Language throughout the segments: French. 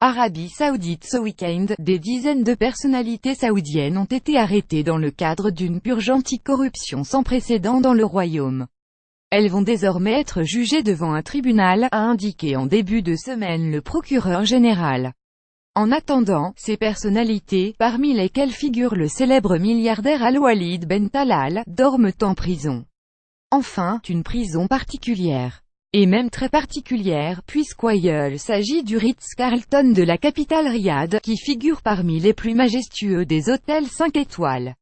Arabie Saoudite. Ce week-end, des dizaines de personnalités saoudiennes ont été arrêtées dans le cadre d'une purge anticorruption sans précédent dans le royaume. Elles vont désormais être jugées devant un tribunal, a indiqué en début de semaine le procureur général. En attendant, ces personnalités, parmi lesquelles figure le célèbre milliardaire Al-Walid Ben Talal, dorment en prison. Enfin, une prison particulière. Et même très particulière, puisqu'il s'agit du Ritz-Carlton de la capitale Riyad, qui figure parmi les plus majestueux des hôtels 5 étoiles.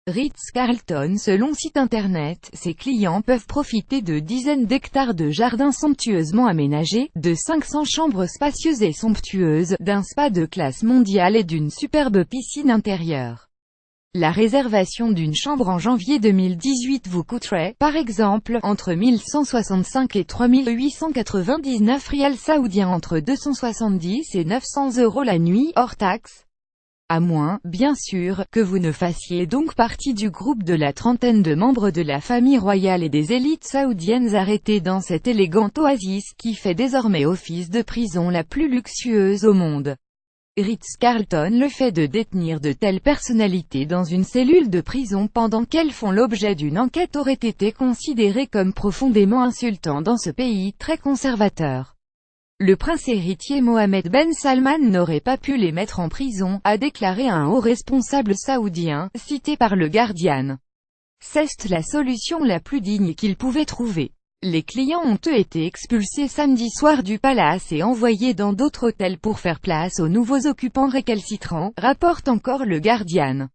Ritz-Carlton. Selon site internet, ses clients peuvent profiter de dizaines d'hectares de jardins somptueusement aménagés, de 500 chambres spacieuses et somptueuses, d'un spa de classe mondiale et d'une superbe piscine intérieure. La réservation d'une chambre en janvier 2018 vous coûterait, par exemple, entre 1165 et 3899 rials saoudiens, entre 270 et 900 € la nuit, hors taxe. À moins, bien sûr, que vous ne fassiez donc partie du groupe de la trentaine de membres de la famille royale et des élites saoudiennes arrêtés dans cette élégante oasis qui fait désormais office de prison la plus luxueuse au monde. Ritz-Carlton. Le fait de détenir de telles personnalités dans une cellule de prison pendant qu'elles font l'objet d'une enquête aurait été considéré comme profondément insultant dans ce pays très conservateur. Le prince héritier Mohammed Ben Salman n'aurait pas pu les mettre en prison, a déclaré un haut responsable saoudien, cité par le Guardian. C'est la solution la plus digne qu'il pouvait trouver. Les clients ont été expulsés samedi soir du palace et envoyés dans d'autres hôtels pour faire place aux nouveaux occupants récalcitrants, rapporte encore le Guardian.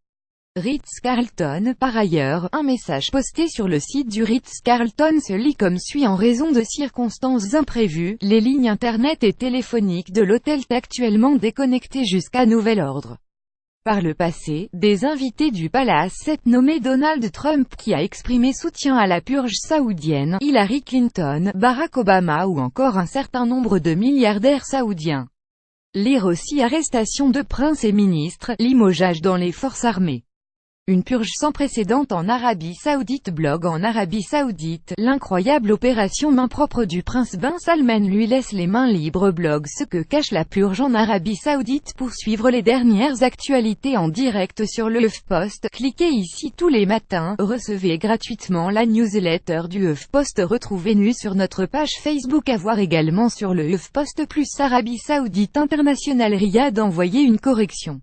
Ritz-Carlton. Par ailleurs, un message posté sur le site du Ritz-Carlton se lit comme suit: en raison de circonstances imprévues, les lignes internet et téléphoniques de l'hôtel sont actuellement déconnectées jusqu'à nouvel ordre. Par le passé, des invités du palace s'est nommé Donald Trump qui a exprimé soutien à la purge saoudienne, Hillary Clinton, Barack Obama ou encore un certain nombre de milliardaires saoudiens. Lire aussi: arrestation de princes et ministres, limogeage dans les forces armées. Une purge sans précédent en Arabie Saoudite. Blog en Arabie Saoudite, l'incroyable opération main propre du prince Ben Salman lui laisse les mains libres. Blog ce que cache la purge en Arabie Saoudite. Pour suivre les dernières actualités en direct sur le HuffPost, cliquez ici tous les matins. Recevez gratuitement la newsletter du HuffPost. Retrouvez-nous sur notre page Facebook. À voir également sur le HuffPost plus Arabie Saoudite International Riyad. Envoyez une correction.